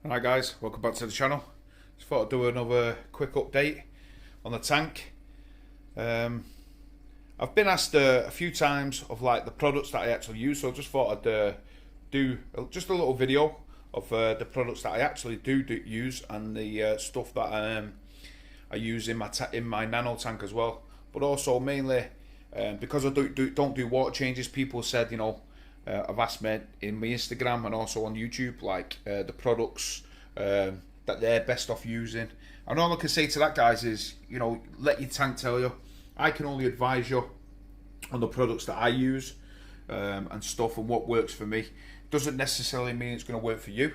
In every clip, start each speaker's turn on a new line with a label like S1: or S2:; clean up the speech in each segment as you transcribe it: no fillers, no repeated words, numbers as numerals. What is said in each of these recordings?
S1: Hi guys, welcome back to the channel. Just thought I'd do another quick update on the tank. I've been asked a few times of like the products that I actually use, so I just thought I'd do just a little video of the products that I actually do use and the stuff that I use in my Nano tank as well. But also mainly because I don't do water changes. People said, I've asked me in my Instagram and also on YouTube, like the products that they're best off using. And all I can say to that, guys, is let your tank tell you. I can only advise you on the products that I use and stuff and what works for me. Doesn't necessarily mean it's going to work for you,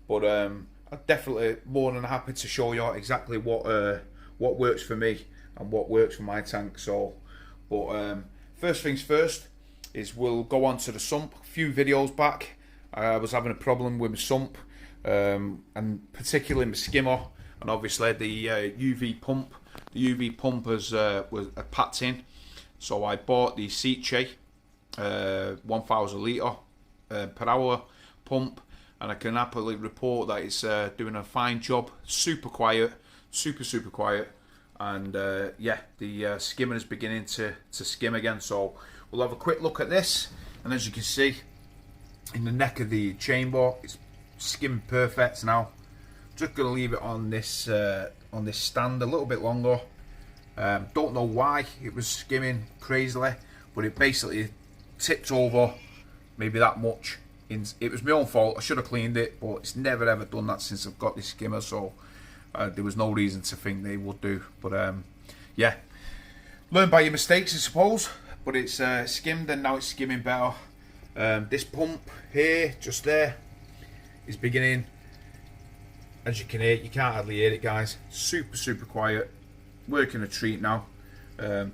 S1: but I'm definitely more than happy to show you exactly what works for me and what works for my tank. So, but first things first is we'll go on to the sump. A few videos back, I was having a problem with my sump, and particularly my skimmer, and obviously the UV pump. The UV pump was packed in, so I bought the Seachy 1000 litre per hour pump, and I can happily report that it's doing a fine job. Super quiet, super quiet, and yeah, the skimmer is beginning to skim again. So we'll have a quick look at this, and as you can see in the neck of the chamber, it's skimming perfect now. Just going to leave it on this stand a little bit longer. Don't know why it was skimming crazily, but it basically tipped over maybe that much. It was my own fault. I should have cleaned it, but it's never ever done that since I've got this skimmer, so there was no reason to think they would do. But yeah, learn by your mistakes, I suppose. But it's skimmed, and now it's skimming better. This pump here, just there, is beginning. As you can hear, you can't hardly hear it, guys. Super quiet. Working a treat now.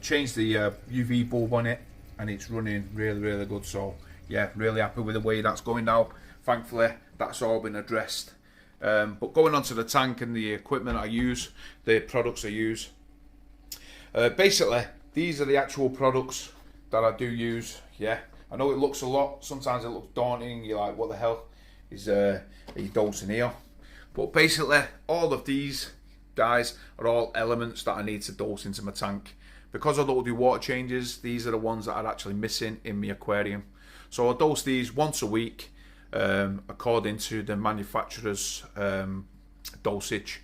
S1: Changed the UV bulb on it, and it's running really good. So yeah, really happy with the way that's going now. Thankfully, that's all been addressed. But going on to the tank and the equipment I use, the products I use. Basically, these are the actual products that I do use. Yeah, I know it looks a lot. Sometimes it looks daunting. You're like, what the hell are you dosing here? But basically, all of these guys are all elements that I need to dose into my tank. Because I don't do water changes, these are the ones that are actually missing in my aquarium. So I dose these once a week, according to the manufacturer's dosage.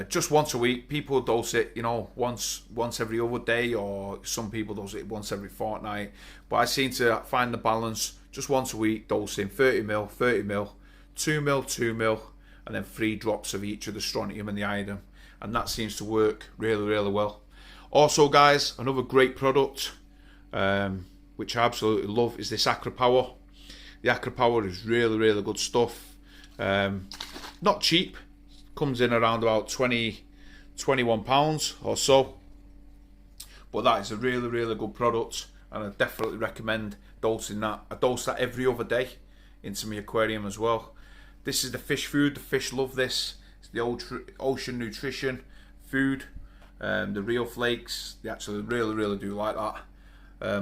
S1: Just once a week. People dose it, once every other day, or some people dose it once every fortnight. But I seem to find the balance. Just once a week, dosing 30ml, 30ml, 2ml, 2ml, and then 3 drops of each of the strontium and the iodine, and that seems to work really well. Also, guys, another great product which I absolutely love is this Aquapower. The Aquapower is really good stuff. Not cheap. Comes in around about £21 or so, but that is a really good product, and I definitely recommend dosing that. I dose that every other day into my aquarium as well. This is the fish food. The fish love this. It's the ocean nutrition food. The real flakes, they actually really do like that.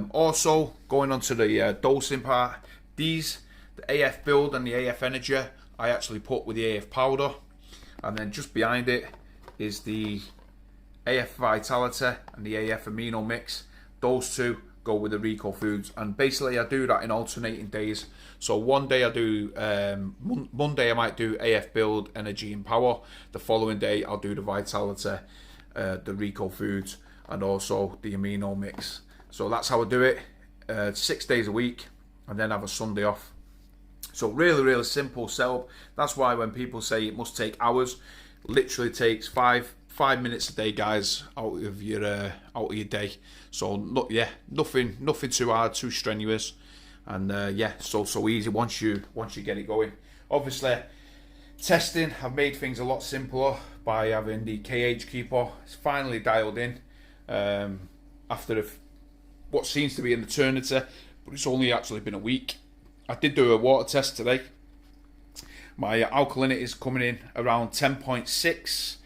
S1: Also, going on to the dosing part, these, the AF build and the AF energy, I actually put with the AF powder. And then just behind it is the AF Vitality and the AF Amino Mix. Those two go with the Rico Foods, and basically I do that in alternating days. So one day I do Monday I might do AF Build, Energy and Power. The following day I'll do the Vitality, the Rico Foods, and also the Amino Mix. So that's how I do it, 6 days a week, and then have a Sunday off. So really simple setup. That's why when people say it must take hours, literally takes five minutes a day, guys, out of your day. So yeah, nothing too hard, too strenuous, and yeah, so easy once you get it going. Obviously, testing, I've made things a lot simpler by having the KH keeper. It's finally dialed in after what seems to be an eternity, but it's only actually been a week. I did do a water test today. My alkalinity is coming in around 10.6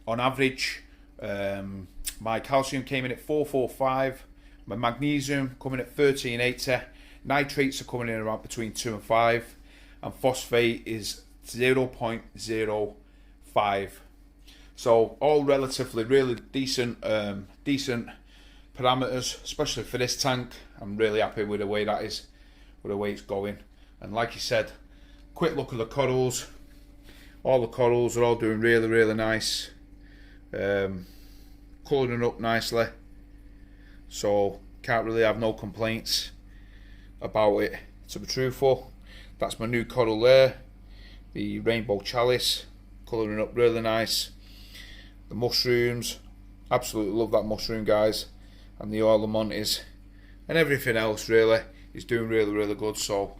S1: on average. My calcium came in at 445. My magnesium coming at 1380. Nitrates are coming in around between 2 and 5. And phosphate is 0.05. So all relatively really decent parameters, especially for this tank. I'm really happy with the way that is, with the way it's going. And like you said, quick look at the corals. All the corals are all doing really nice, colouring up nicely. So can't really have no complaints about it, to be truthful. That's my new coral there, the rainbow chalice, colouring up really nice. The mushrooms, absolutely love that mushroom, guys, and the oil montes, and everything else really is doing really good. So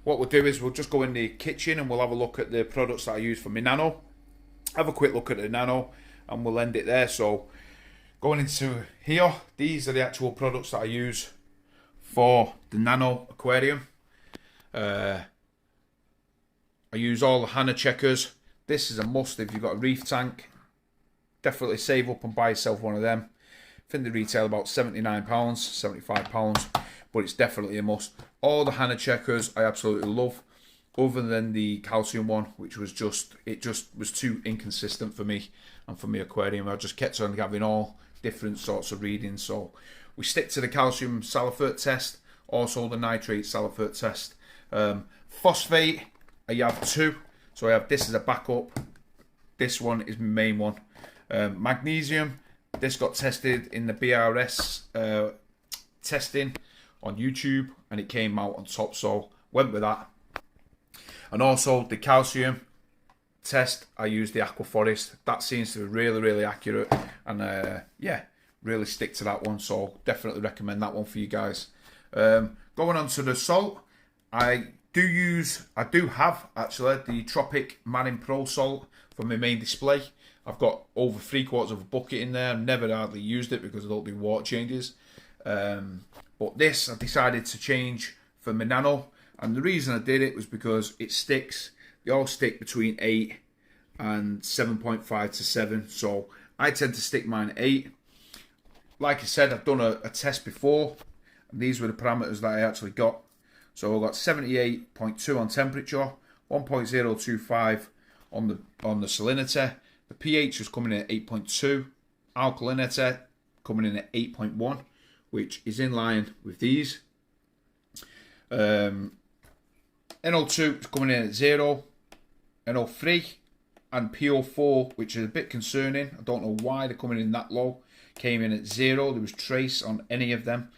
S1: what we'll do is we'll just go in the kitchen and we'll have a look at the products that I use for my Nano, have a quick look at the Nano, and we'll end it there. So going into here, these are the actual products that I use for the Nano aquarium. I use all the Nano checkers. This is a must if you've got a reef tank. Definitely save up and buy yourself one of them. I think they retail about £79, £75, but it's definitely a must. All the Nano checkers I absolutely love, other than the calcium one, which was just was too inconsistent for me and for my aquarium. I just kept on having all different sorts of readings. So we stick to the calcium salifert test, also the nitrate salifert test. Phosphate, I have two. So I have this as a backup. This one is my main one. Magnesium, this got tested in the BRS testing on YouTube, and it came out on top, so went with that. And also the calcium test, I used the Aquaforest. That seems to be really accurate, and yeah, really stick to that one. So definitely recommend that one for you guys. Going on to the salt, I do have actually the Tropic Marine Pro salt for my main display. I've got over 3/4 of a bucket in there. I've never hardly used it because I don't do water changes. But this I decided to change for my Nano, and the reason I did it was because it sticks. They all stick between 8 and 7.5 to 7. So I tend to stick mine at 8. Like I said, I've done a test before, and these were the parameters that I actually got. So I got 78.2 on temperature, 1.025 on the salinity. The pH was coming in at 8.2, alkalinity coming in at 8.1, which is in line with these. NO2 is coming in at 0, NO3 and PO4, which is a bit concerning. I don't know why they're coming in that low. Came in at 0, there was trace on any of them.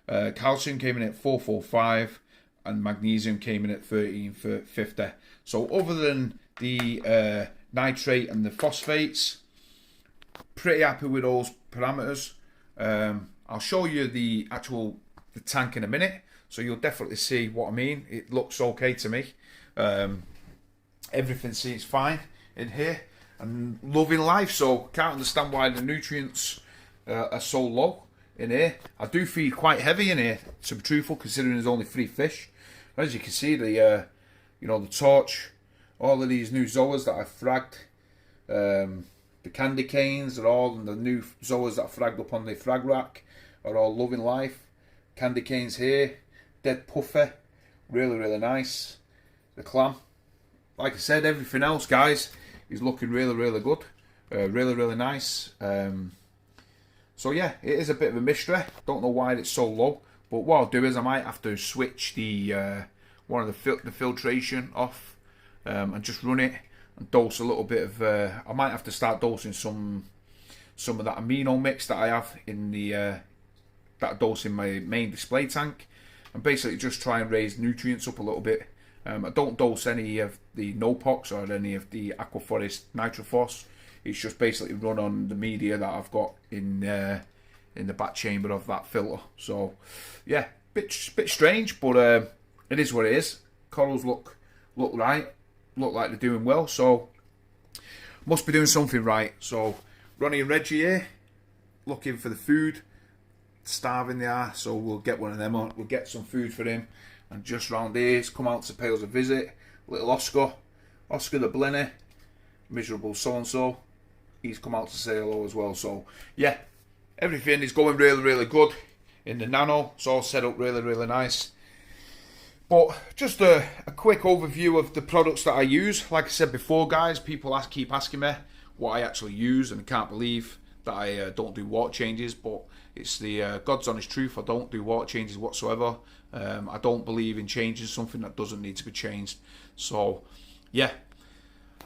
S1: Calcium came in at 445, and magnesium came in at 1350. So other than the nitrate and the phosphates, pretty happy with those parameters. I'll show you the tank in a minute, so you'll definitely see what I mean. It looks okay to me. Everything seems fine in here, and loving life. So can't understand why the nutrients are so low in here. I do feed quite heavy in here, to be truthful, considering there's only 3 fish. As you can see, the the torch, all of these new zoas that I've fragged, the candy canes are all, and the new zoas that I fragged up on the frag rack are all loving life. Candy canes here, dead puffy, really nice. The clam, like I said, everything else, guys, is looking really good, really nice. So yeah, it is a bit of a mystery. Don't know why it's so low, but what I'll do is I might have to switch the one of the filtration off, and just run it and dose a little bit of. I might have to start dosing some of that amino mix that I have in the that I dose in my main display tank, and basically just try and raise nutrients up a little bit. I don't dose any of the Nopox or any of the Aquaforest Nitrophos. It's just basically run on the media that I've got in the back chamber of that filter. So yeah, bit strange, but it is what it is. Corals look right, look like they're doing well, so must be doing something right. So Ronnie and Reggie here, looking for the food, starving they are, so we'll get one of them on. We'll get some food for him. And just round here, he's come out to pay us a visit. Little Oscar the Blenny, miserable so-and-so, he's come out to say hello as well. So yeah, everything is going really good in the Nano. It's all set up really nice. But just a quick overview of the products that I use. Like I said before, guys, people keep asking me what I actually use, and I can't believe that I don't do water changes, but it's the God's honest truth. I don't do water changes whatsoever. I don't believe in changing something that doesn't need to be changed. So, yeah.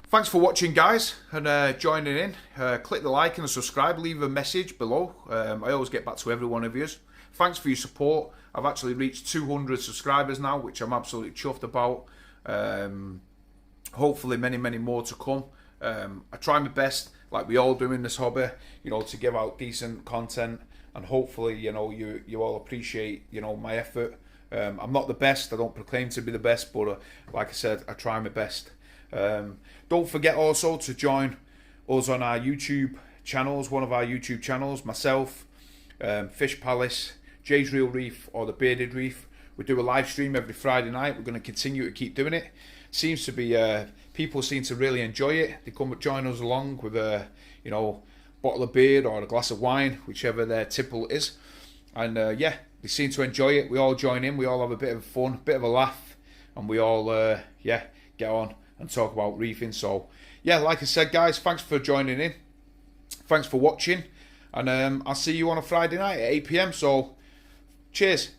S1: Thanks for watching, guys, and joining in. Click the like and the subscribe. Leave a message below. I always get back to every one of you. Thanks for your support. I've actually reached 200 subscribers now, which I'm absolutely chuffed about. Hopefully many, many more to come. I try my best, like we all do in this hobby, you know, to give out decent content, and hopefully, you know, you all appreciate, you know, my effort. I'm not the best. I don't proclaim to be the best, but like I said, I try my best. Don't forget also to join us on our YouTube channels, one of our YouTube channels, myself, Fishpalace, Jay's Real Reef, or the Bearded Reef. We do a live stream every Friday night. We're going to continue to keep doing it. Seems to be, people seem to really enjoy it. They come and join us along with a, you know, bottle of beer or a glass of wine, whichever their tipple is. And yeah, they seem to enjoy it. We all join in. We all have a bit of fun, a bit of a laugh, and we all, yeah, get on and talk about reefing. So yeah, like I said, guys, thanks for joining in. Thanks for watching, and I'll see you on a Friday night at 8 PM. So cheers.